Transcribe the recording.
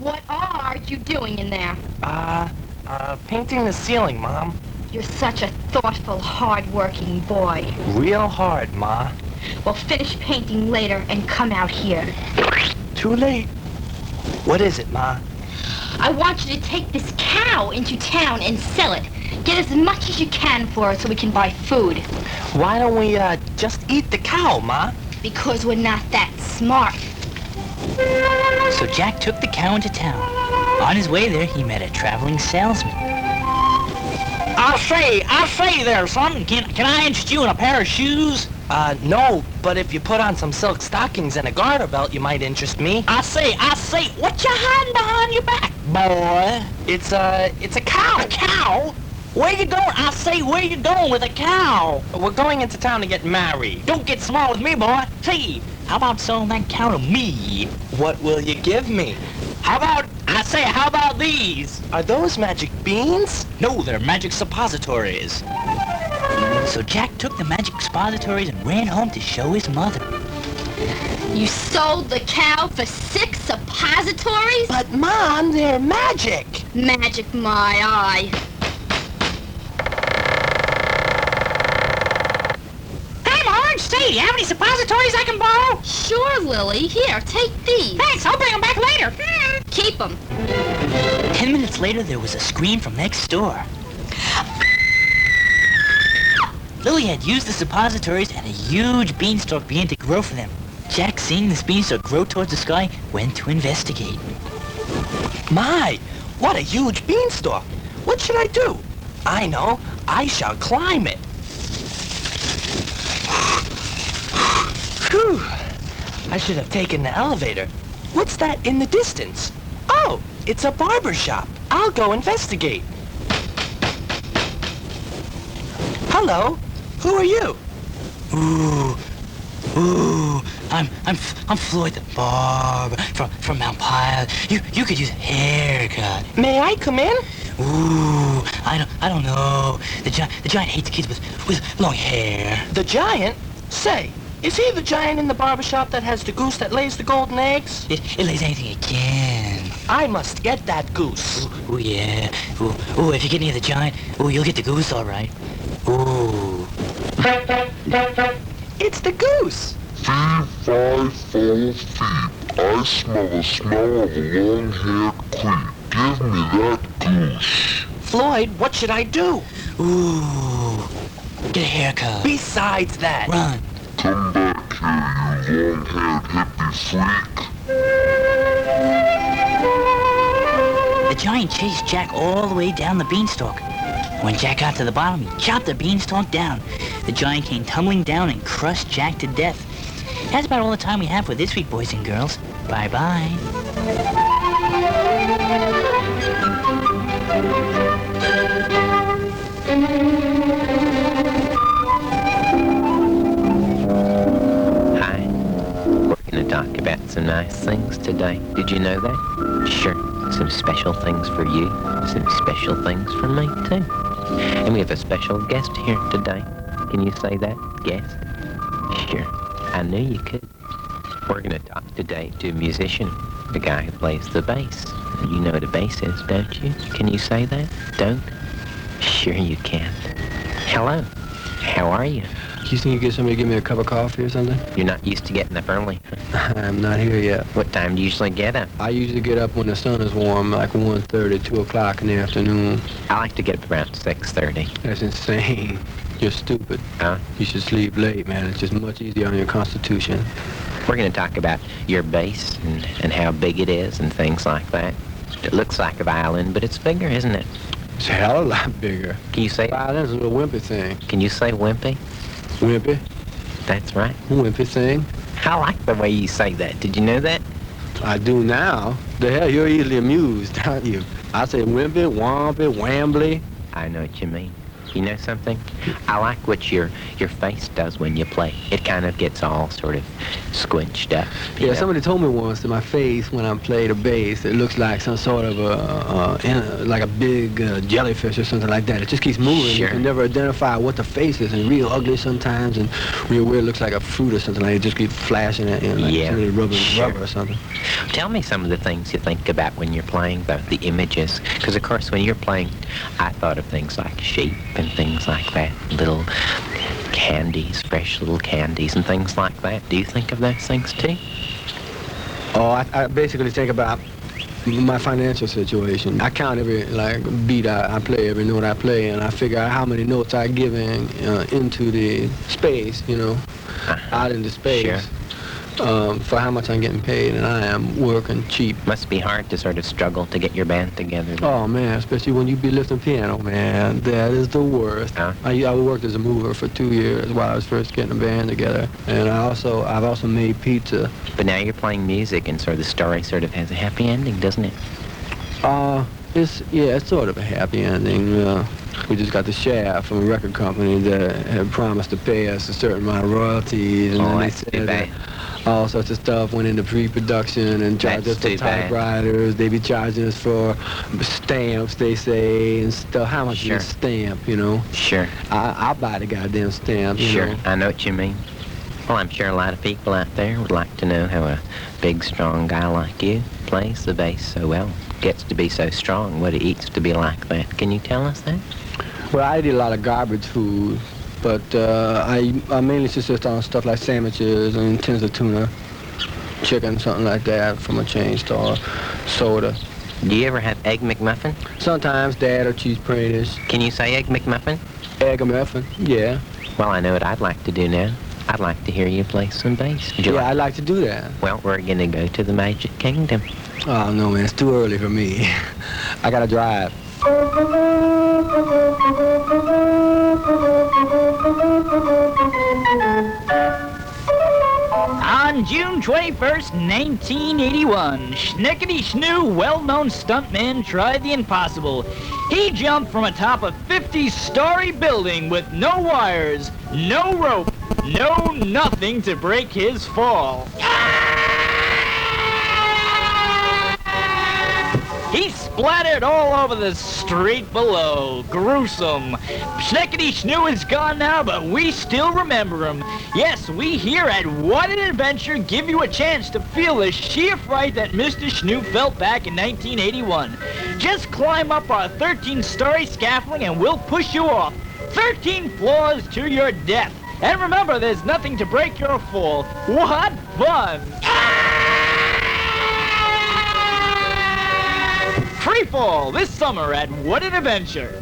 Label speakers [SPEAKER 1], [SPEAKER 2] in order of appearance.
[SPEAKER 1] What are you doing in there?
[SPEAKER 2] Painting the ceiling, Mom.
[SPEAKER 1] You're such a thoughtful, hard-working boy.
[SPEAKER 2] Real hard, Ma.
[SPEAKER 1] Well, finish painting later and come out here.
[SPEAKER 2] Too late. What is it, Ma?
[SPEAKER 1] I want you to take this cow into town and sell it. Get as much as you can for it so we can buy food.
[SPEAKER 2] Why don't we, just eat the cow, Ma?
[SPEAKER 1] Because we're not that smart.
[SPEAKER 3] So Jack took the cow into town. On his way there, he met a traveling salesman.
[SPEAKER 4] I say there, son. Can I interest you in a pair of shoes?
[SPEAKER 2] No, but if you put on some silk stockings and a garter belt, you might interest me.
[SPEAKER 4] I say, what you hiding behind your back, boy?
[SPEAKER 2] It's a cow.
[SPEAKER 4] A cow? Where you going? I say, where you going with a cow?
[SPEAKER 2] We're going into town to get married.
[SPEAKER 4] Don't get small with me, boy. Say, how about selling that cow to me?
[SPEAKER 2] What will you give me?
[SPEAKER 4] How about these?
[SPEAKER 2] Are those magic beans?
[SPEAKER 4] No, they're magic suppositories.
[SPEAKER 3] So Jack took the magic suppositories and ran home to show his mother.
[SPEAKER 1] You sold the cow for 6 suppositories?
[SPEAKER 2] But, Mom, they're magic.
[SPEAKER 1] Magic my eye.
[SPEAKER 4] Hey, Marge, say, do you have any suppositories I can borrow?
[SPEAKER 1] Sure, Lily. Here, take these.
[SPEAKER 4] Thanks, I'll bring them back later.
[SPEAKER 1] Keep them.
[SPEAKER 3] 10 minutes later, there was a scream from next door. Lily had used the suppositories, and a huge beanstalk began to grow for them. Jack, seeing this beanstalk grow towards the sky, went to investigate.
[SPEAKER 2] My, what a huge beanstalk. What should I do? I know. I shall climb it. Phew. I should have taken the elevator. What's that in the distance? Oh, it's a barber shop. I'll go investigate. Hello. Who are you?
[SPEAKER 3] I'm Floyd the barber from Mount Pilot. You could use a haircut.
[SPEAKER 2] May I come in?
[SPEAKER 3] Ooh, I don't know. The giant hates kids with long hair.
[SPEAKER 2] The giant? Say, is he the giant in the barber shop that has the goose that lays the golden eggs?
[SPEAKER 3] It lays anything it can.
[SPEAKER 2] I must get that goose.
[SPEAKER 3] Ooh, yeah. Ooh, if you get near the giant, ooh, you'll get the goose all right. Ooh.
[SPEAKER 2] It's the goose.
[SPEAKER 5] 3, 5, 4 feet. I smell the smell of a long-haired creep. Give me that goose.
[SPEAKER 2] Floyd, what should I do?
[SPEAKER 3] Ooh. Get a haircut.
[SPEAKER 2] Besides that.
[SPEAKER 3] Run.
[SPEAKER 5] Come back here, you long-haired hippie freak.
[SPEAKER 3] The giant chased Jack all the way down the beanstalk. When Jack got to the bottom, he chopped the beanstalk down. The giant came tumbling down and crushed Jack to death. That's about all the time we have for this week, boys and girls. Bye-bye.
[SPEAKER 6] Hi. We're going to talk about some nice things today. Did you know that? Sure. Some special things for you. Some special things for me, too. And we have a special guest here today. Can you say that? Guest? Sure. I knew you could. We're going to talk today to a musician, the guy who plays the bass. You know what a bass is, don't you? Can you say that? Don't? Sure you can. Hello. How are you?
[SPEAKER 7] You think you get somebody to give me a cup of coffee or something?
[SPEAKER 6] You're not used to getting up early.
[SPEAKER 7] I'm not here yet.
[SPEAKER 6] What time do you usually get up?
[SPEAKER 7] I usually get up when the sun is warm, like 1:30, 2 o'clock in the afternoon.
[SPEAKER 6] I like to get up around 6:30.
[SPEAKER 7] That's insane. You're stupid.
[SPEAKER 6] Huh?
[SPEAKER 7] You should sleep late, man. It's just much easier on your constitution.
[SPEAKER 6] We're going to talk about your bass and how big it is and things like that. It looks like a violin, but it's bigger, isn't it?
[SPEAKER 7] It's a hell of a lot bigger.
[SPEAKER 6] Can you say...
[SPEAKER 7] Violin's a little wimpy thing.
[SPEAKER 6] Can you say wimpy?
[SPEAKER 7] Wimpy?
[SPEAKER 6] That's right.
[SPEAKER 7] Wimpy thing.
[SPEAKER 6] I like the way you say that. Did you know that?
[SPEAKER 7] I do now. The hell, you're easily amused, aren't you? I say wimpy, wompy, wambly.
[SPEAKER 6] I know what you mean. You know something? I like what your face does when you play. It kind of gets all sort of squinched up.
[SPEAKER 7] Yeah,
[SPEAKER 6] know?
[SPEAKER 7] somebody told me once that my face, when I play the bass, it looks like some sort of like a big jellyfish or something like that. It just keeps moving.
[SPEAKER 6] Sure.
[SPEAKER 7] You can never identify what the face is, and real ugly sometimes, and real weird, looks like a fruit or something. Like it just keeps flashing at you, like somebody rubbing rubber or something.
[SPEAKER 6] Tell me some of the things you think about when you're playing, though, the images. Because, of course, when you're playing, I thought of things like sheep and things like that, little candies, fresh little candies and things like that. Do you think of those things, too?
[SPEAKER 7] Oh, I basically think about my financial situation. I count every beat I play, every note I play, and I figure out how many notes I give into the space, out into space.
[SPEAKER 6] Sure.
[SPEAKER 7] For how much I'm getting paid, and I am working cheap.
[SPEAKER 6] Must be hard to sort of struggle to get your band together.
[SPEAKER 7] Oh man, especially when you be lifting piano, man, that is the worst.
[SPEAKER 6] Huh?
[SPEAKER 7] I worked as a mover for 2 years while I was first getting a band together, and I've also made pizza.
[SPEAKER 6] But now you're playing music, and sort of the story sort of has a happy ending, doesn't it?
[SPEAKER 7] It's sort of a happy ending. We just got the shaft from a record company that had promised to pay us a certain amount of royalties, and then they
[SPEAKER 6] that's
[SPEAKER 7] said
[SPEAKER 6] too bad.
[SPEAKER 7] that all sorts of stuff went into pre-production and charged us
[SPEAKER 6] That's
[SPEAKER 7] for
[SPEAKER 6] too bad.
[SPEAKER 7] typewriters. They be charging us for stamps, they say, and stuff. How much
[SPEAKER 6] Sure.
[SPEAKER 7] is a stamp,
[SPEAKER 6] Sure.
[SPEAKER 7] I'll buy the goddamn stamp,
[SPEAKER 6] Sure,
[SPEAKER 7] know.
[SPEAKER 6] I know what you mean. Well, I'm sure a lot of people out there would like to know how a big, strong guy like you plays the bass so well, gets to be so strong, what it eats to be like that. Can you tell us that?
[SPEAKER 7] Well, I eat a lot of garbage food, but I mainly subsist on stuff like sandwiches and tins of tuna, chicken, something like that from a chain store, soda.
[SPEAKER 6] Do you ever have Egg McMuffin?
[SPEAKER 7] Sometimes Dad or cheese Praties.
[SPEAKER 6] Can you say Egg McMuffin?
[SPEAKER 7] Egg muffin, yeah.
[SPEAKER 6] Well, I know what I'd like to do now. I'd like to hear you play some bass. Would you
[SPEAKER 7] Yeah,
[SPEAKER 6] like?
[SPEAKER 7] I'd like to do that.
[SPEAKER 6] Well, we're gonna go to the Magic Kingdom.
[SPEAKER 7] Oh, no, man, it's too early for me. I gotta drive.
[SPEAKER 4] On June 21st, 1981, Schnickety Snoo, well-known stuntman, tried the impossible. He jumped from atop a 50-story building with no wires, no rope, no nothing to break his fall. He splattered all over the street below. Gruesome. Schnickety Snoo is gone now, but we still remember him. Yes, we here at What an Adventure give you a chance to feel the sheer fright that Mr. Snoo felt back in 1981. Just climb up our 13-story scaffolding and we'll push you off. 13 floors to your death. And remember, there's nothing to break your fall. What fun! Free fall this summer at What an Adventure.